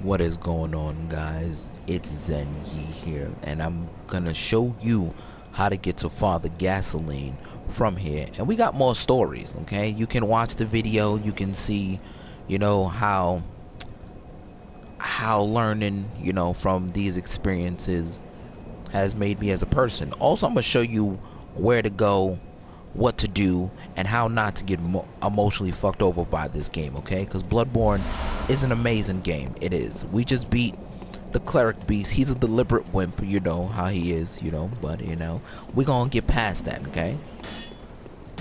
What is going on, guys? It's Zen Yi here, and I'm gonna show you how to get to Father Gasoline from here. And we got more stories, okay? You can watch the video, you can see, how learning, from these experiences has made me as a person. Also, I'm gonna show you where to go, what to do, and how not to get emotionally fucked over by this game, okay? Because Bloodborne is an amazing game. It is. We just beat the Cleric Beast. He's a deliberate wimp, you know how he is, but we're gonna get past that, okay?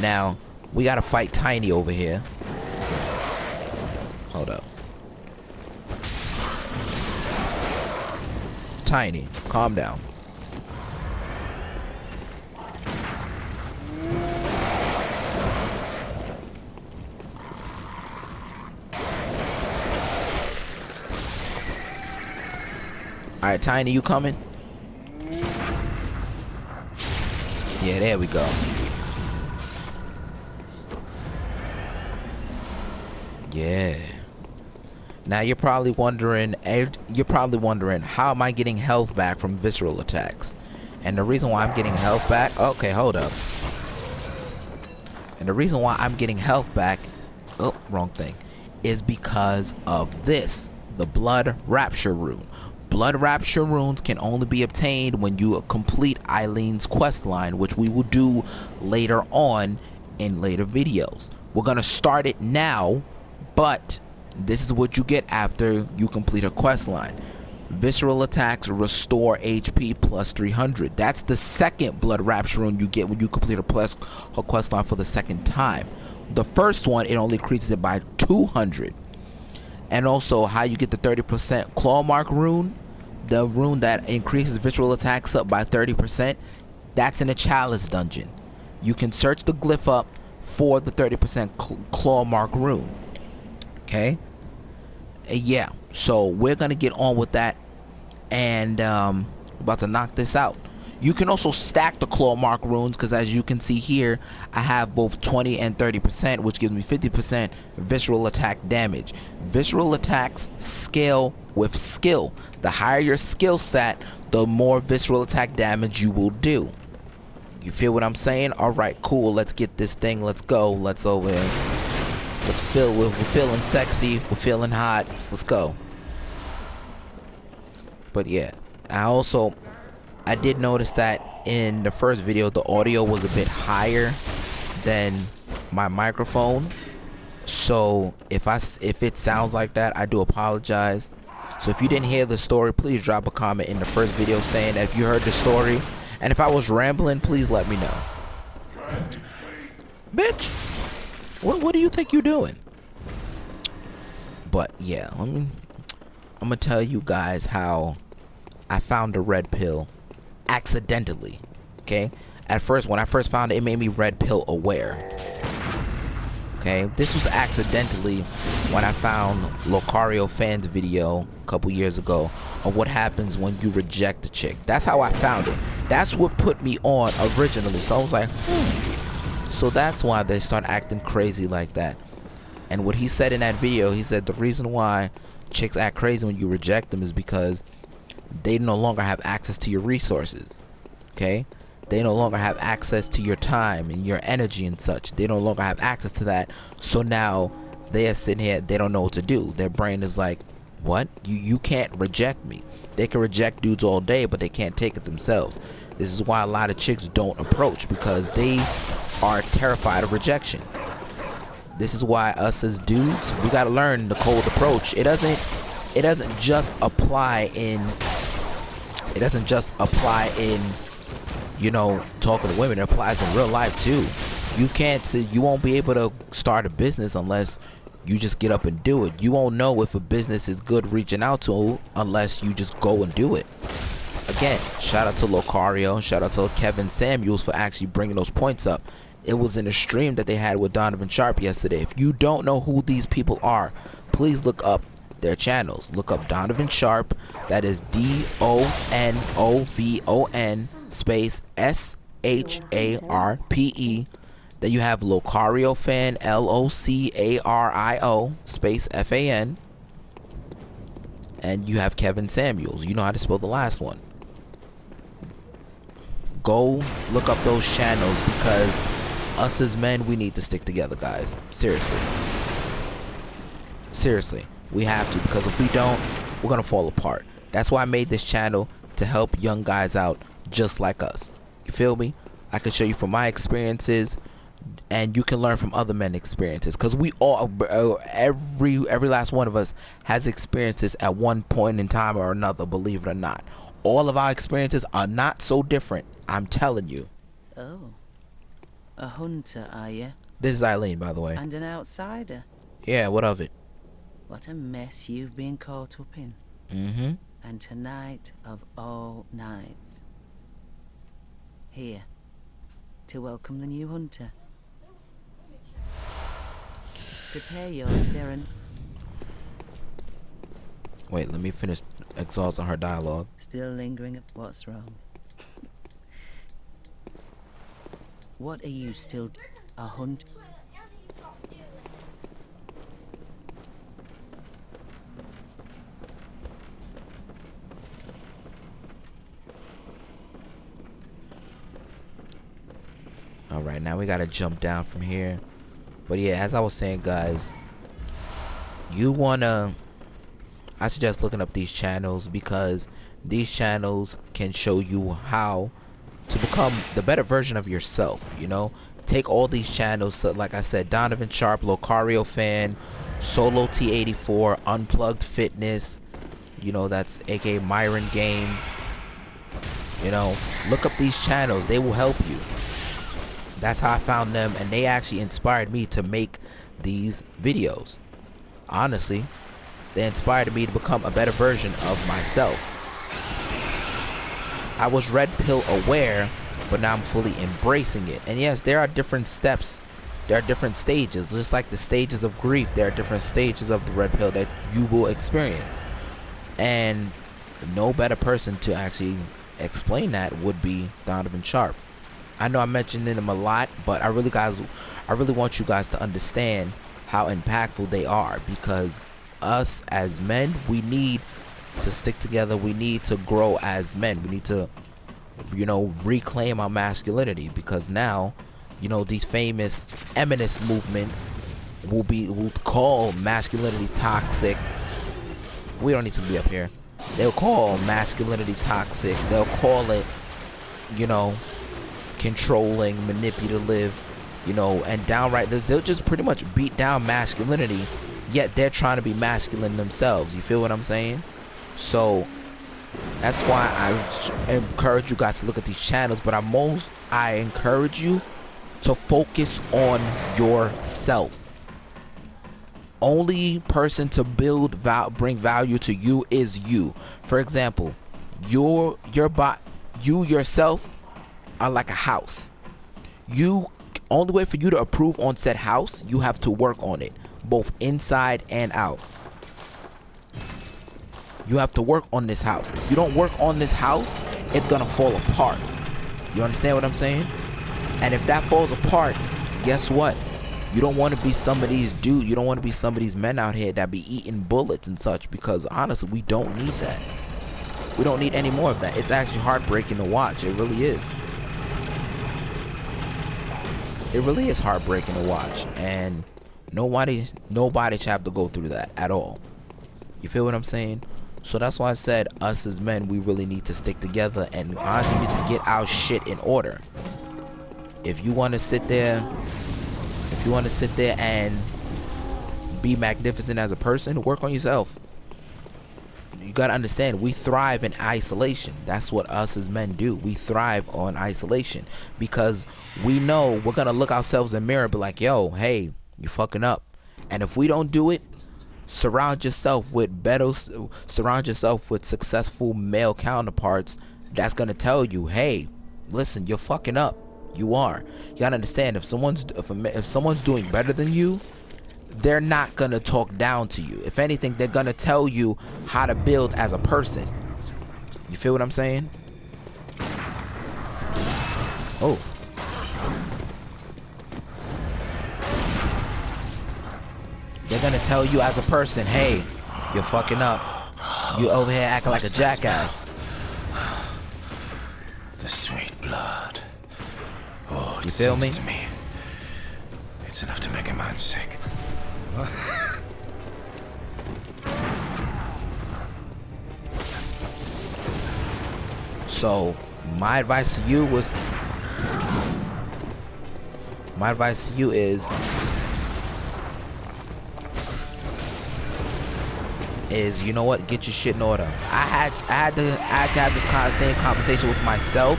Now we gotta fight Tiny over here. Hold up. Tiny, calm down. Alright, Tiny, you coming? Yeah, there we go. Yeah. Now you're probably wondering, how am I getting health back from visceral attacks? And the reason why I'm getting health back, okay, hold up. And the reason why I'm getting health back, oh, wrong thing, is because of this, the Blood Rapture rune. Blood Rapture runes can only be obtained when you complete Eileen's quest line, which we will do later on in later videos. We're gonna start it now, but this is what you get after you complete a quest line. Visceral attacks restore HP plus 300. That's the second Blood Rapture rune you get when you complete a quest line for the second time. The first one, it only increases it by 200. And also how you get the 30% claw mark rune, the rune that increases visual attacks up by 30%, that's in a chalice dungeon. You can search the glyph up for the 30% claw mark rune. Okay? Yeah, so we're gonna get on with that, and about to knock this out. You can also stack the claw mark runes, because as you can see here, I have both 20 and 30%, which gives me 50% visceral attack damage. Visceral attacks scale with skill. The higher your skill stat, the more visceral attack damage you will do. You feel what I'm saying? Alright, cool, let's get this thing, let's go, let's over here. We're feeling sexy, we're feeling hot, let's go. But yeah, I did notice that in the first video the audio was a bit higher than my microphone, so if it sounds like that, I do apologize. So if you didn't hear the story, please drop a comment in the first video saying that if you heard the story, and if I was rambling, please let me know. Bitch, what do you think you're doing? But yeah, I'm gonna tell you guys how I found a red pill accidentally. Okay, at first, when I first found it, it made me red pill aware. Okay, this was accidentally when I found Lucario Fan's video a couple years ago of what happens when you reject a chick. That's how I found it. That's what put me on originally. So I was like, so that's why they start acting crazy like that. And what he said in that video, he said the reason why chicks act crazy when you reject them is because they no longer have access to your resources. Okay, they no longer have access to your time and your energy and such. They no longer have access to that, so now they are sitting here, they don't know what to do. Their brain is like, what? You can't reject me. They can reject dudes all day, but they can't take it themselves. This is why a lot of chicks don't approach, because they are terrified of rejection. This is why us as dudes, we gotta learn the cold approach. It doesn't just apply in talking to women. It applies in real life too. You won't be able to start a business unless you just get up and do it. You won't know if a business is good reaching out to unless you just go and do it. Again, shout out to Lucario, shout out to Kevin Samuels for actually bringing those points up. It was in a stream that they had with Donovan Sharp yesterday. If you don't know who these people are, please look up their channels. Look up Donovan Sharp, that is DONOVON space SHARPE. Then you have Lucario Fan, LOCARIO space FAN. and you have Kevin Samuels. You know how to spell the last one. Go look up those channels, because us as men, we need to stick together, guys. Seriously. Seriously. We have to, because if we don't, we're gonna fall apart. That's why I made this channel, to help young guys out just like us. You feel me? I can show you from my experiences, and you can learn from other men's experiences, because we all, every last one of us has experiences at one point in time or another, believe it or not. All of our experiences are not so different, I'm telling you. Oh, a hunter, are you? This is Eileen, by the way. And an outsider? Yeah, what of it? What a mess you've been caught up in. Mm-hmm. And tonight of all nights, here to welcome the new hunter. Prepare yours, Darren. Wait, let me finish exhausting her dialogue. Still lingering. What's wrong? What are you still? A hunt? Alright, now we gotta jump down from here. But yeah, as I was saying, guys, I suggest looking up these channels, because these channels can show you how to become the better version of yourself, you know? Take all these channels, so like I said, Donovan Sharp, Locario Fan, Solo T84, Unplugged Fitness, you know, that's aka Myron Games. You know, look up these channels, they will help you. That's how I found them, and they actually inspired me to make these videos. Honestly, they inspired me to become a better version of myself. I was red pill aware, but now I'm fully embracing it. And yes, there are different steps, there are different stages. Just like the stages of grief, there are different stages of the red pill that you will experience. And no better person to actually explain that would be Donovan Sharp. I know I mentioned him a lot, but I really want you guys to understand how impactful they are, because us as men, we need to stick together. We need to grow as men. We need to, you know, reclaim our masculinity, because now, you know, these famous feminist movements will call masculinity toxic. We don't need to be up here. They'll call masculinity toxic. They'll call it, you know, controlling, manipulative, you know, and downright, they'll just pretty much beat down masculinity, yet they're trying to be masculine themselves. You feel what I'm saying? So that's why I encourage you guys to look at these channels, but I encourage you to focus on yourself. Only person to bring value to you is you. For example, you yourself are like a house. Only way for you to improve on said house, you have to work on it, both inside and out. You have to work on this house. If you don't work on this house, it's gonna fall apart. You understand what I'm saying? And if that falls apart, guess what? You don't want to be some of these dudes. You don't want to be some of these men out here that be eating bullets and such, because honestly, we don't need that. We don't need any more of that. It's actually heartbreaking to watch. It really is. It really is heartbreaking to watch, and nobody should have to go through that at all. You feel what I'm saying? So that's why I said, us as men, we really need to stick together, and honestly, we need to get our shit in order. If you want to sit there and be magnificent as a person, work on yourself. You gotta understand, we thrive in isolation. That's what us as men do. We thrive on isolation, because we know we're gonna look ourselves in the mirror and be like, yo, hey, you fucking up. And if we don't do it, surround yourself with successful male counterparts that's gonna tell you, hey, listen, you're fucking up. You are. You gotta understand, if someone's doing better than you, they're not gonna talk down to you. If anything, they're gonna tell you how to build as a person. You feel what I'm saying? Oh. They're gonna tell you as a person, hey, you're fucking up. You over here acting like a jackass. The sweet blood. Oh, it You feel me? sings to me. It's enough to make a man sick. So my advice to you is you know what, get your shit in order. I had to have this same conversation with myself,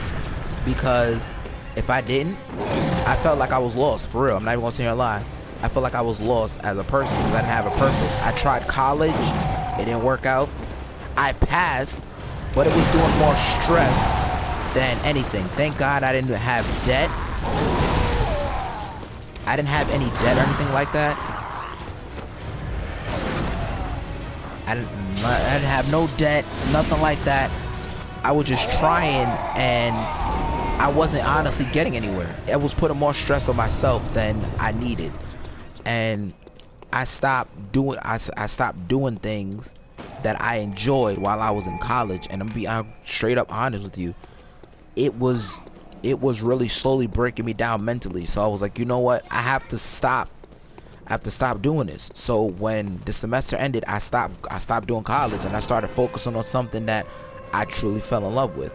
because if I didn't, I felt like I was lost, for real. I'm not even gonna sit here and lie. I felt like I was lost as a person because I didn't have a purpose. I tried college, it didn't work out. I passed, but it was doing more stress than anything. Thank God I didn't have debt. I didn't have any debt or anything like that. I didn't have no debt, nothing like that. I was just trying, and I wasn't honestly getting anywhere. It was putting more stress on myself than I needed, and I stopped doing things that I enjoyed while I was in college. And I'm straight up honest with you. It was really slowly breaking me down mentally. So I was like, you know what? I have to stop doing this. So when the semester ended, I stopped doing college, and I started focusing on something that I truly fell in love with.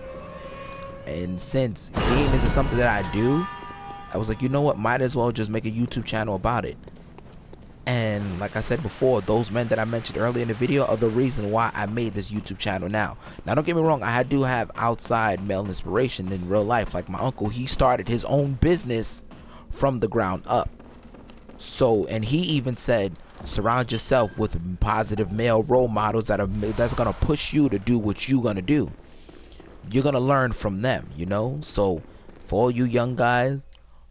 And since gaming is something that I do, I was like, you know what? Might as well just make a YouTube channel about it. And like I said before, those men that I mentioned earlier in the video are the reason why I made this YouTube channel now. Now, don't get me wrong, I do have outside male inspiration in real life. Like my uncle, he started his own business from the ground up. So, and he even said, surround yourself with positive male role models that's gonna push you to do what you're gonna do. You're gonna learn from them, you know. So for all you young guys,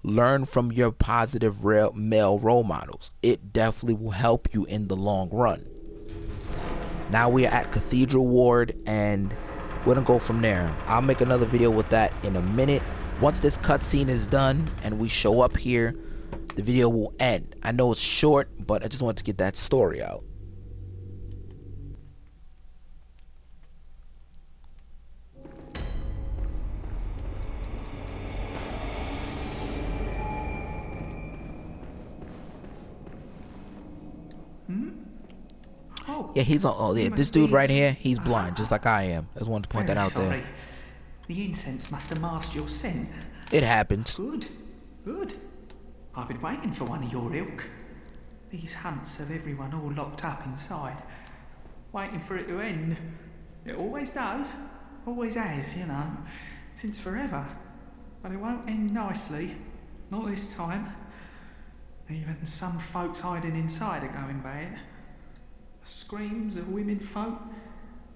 learn from your positive male role models. It definitely will help you in the long run. Now we are at Cathedral Ward, and we're gonna go from there. I'll make another video with that in a minute. Once this cutscene is done and we show up here, the video will end. I know it's short, but I just wanted to get that story out. Oh, Yeah, he's on. Oh, yeah, this dude right here, he's blind, just like I am. I just wanted to point that out there. The incense must have masked your scent. It happens. Good, good. I've been waiting for one of your ilk. These hunts have everyone all locked up inside, waiting for it to end. It always does, always has, you know, since forever. But it won't end nicely, not this time. Even some folks hiding inside are going bad. The screams of women folk,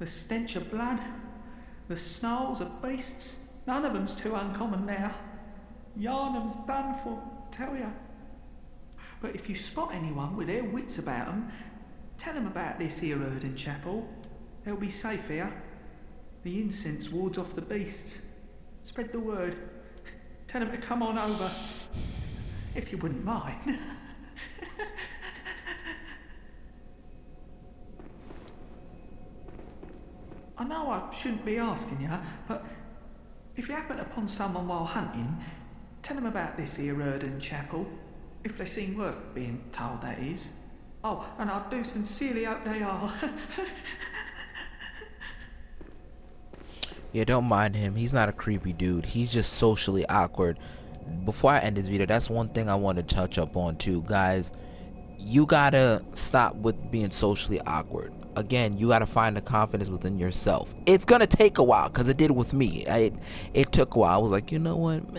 the stench of blood, the snarls of beasts, none of them's too uncommon now. Yarnum's done for, tell ya. But if you spot anyone with their wits about them, tell them about this here Erden Chapel. They'll be safe here. The incense wards off the beasts. Spread the word. Tell them to come on over. If you wouldn't mind. I know I shouldn't be asking you, but if you happen upon someone while hunting, tell them about this here Erden Chapel. If they seem worth being told, that is. Oh, and I do sincerely hope they are. Yeah, don't mind him. He's not a creepy dude. He's just socially awkward. Before I end this video, that's one thing I want to touch up on too, guys. You gotta stop with being socially awkward. Again, you gotta find the confidence within yourself. It's gonna take a while, because it did with me. It took a while. I was like, you know what,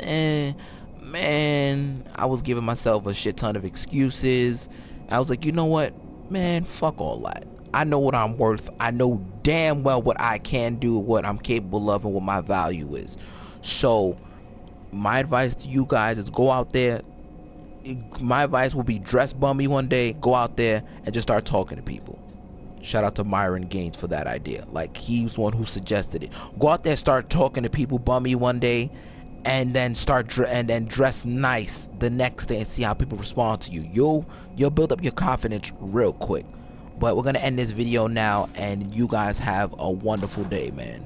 man, I was giving myself a shit ton of excuses. I was like, you know what, man, fuck all that. I know what I'm worth. I know damn well what I can do, what I'm capable of, and what my value is. So my advice to you guys is go out there. My advice will be dress bummy one day, go out there and just start talking to people. Shout out to Myron Gaines for that idea. Like, he's the one who suggested it. Go out there, start talking to people bummy one day, and then then dress nice the next day and see how people respond to you. You'll build up your confidence real quick. But we're gonna end this video now, and you guys have a wonderful day, man.